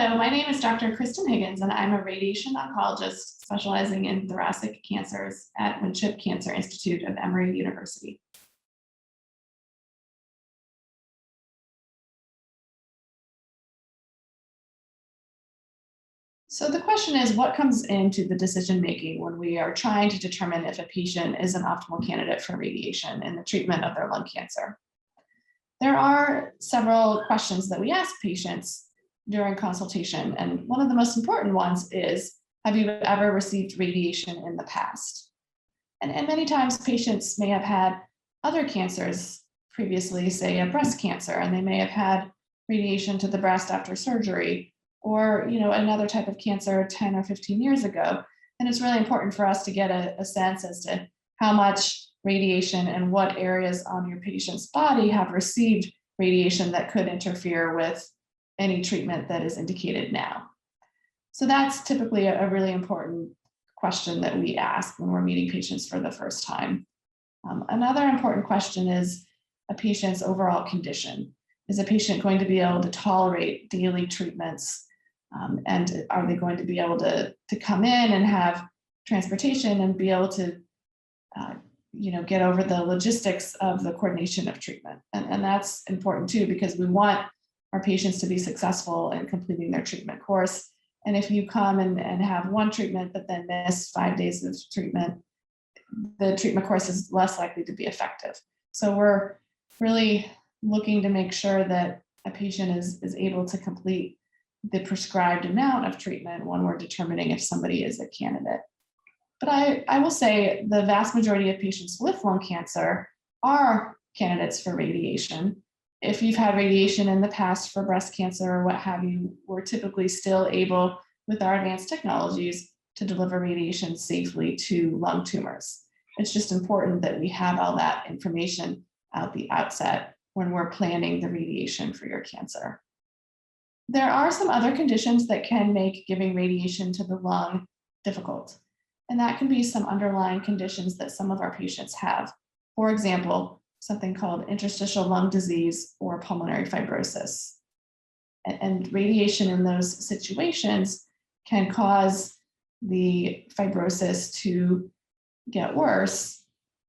Hello, my name is Dr. Kristen Higgins, and I'm a radiation oncologist specializing in thoracic cancers at Winship Cancer Institute of Emory University. So the question is, what comes into the decision making when we are trying to determine if a patient is an optimal candidate for radiation in the treatment of their lung cancer? There are several questions that we ask patients during consultation, and one of the most important ones is, have you ever received radiation in the past? And many times patients may have had other cancers previously, say a breast cancer, and they may have had radiation to the breast after surgery, or another type of cancer 10 or 15 years ago. And it's really important for us to get a sense as to how much radiation and what areas on your patient's body have received radiation that could interfere with any treatment that is indicated now. So that's typically a really important question that we ask when we're meeting patients for the first time. Another important question is a patient's overall condition. Is a patient going to be able to tolerate daily treatments? And are they going to be able to come in and have transportation and be able to get over the logistics of the coordination of treatment? And that's important too, because we want our patients to be successful in completing their treatment course. And if you come and have one treatment but then miss 5 days of treatment, the treatment course is less likely to be effective. So we're really looking to make sure that a patient is able to complete the prescribed amount of treatment when we're determining if somebody is a candidate. But I will say the vast majority of patients with lung cancer are candidates for radiation. If you've had radiation in the past for breast cancer or what have you, we're typically still able, with our advanced technologies, to deliver radiation safely to lung tumors. It's just important that we have all that information at the outset when we're planning the radiation for your cancer. There are some other conditions that can make giving radiation to the lung difficult, and that can be some underlying conditions that some of our patients have. For example, something called interstitial lung disease or pulmonary fibrosis. And radiation in those situations can cause the fibrosis to get worse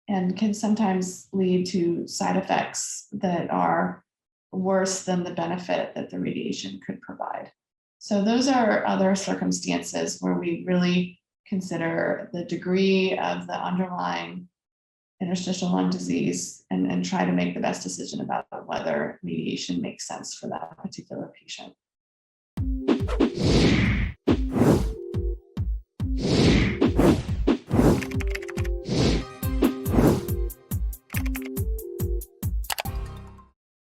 and can sometimes lead to side effects that are worse than the benefit that the radiation could provide. So those are other circumstances where we really consider the degree of the underlying interstitial lung disease and try to make the best decision about whether radiation makes sense for that particular patient.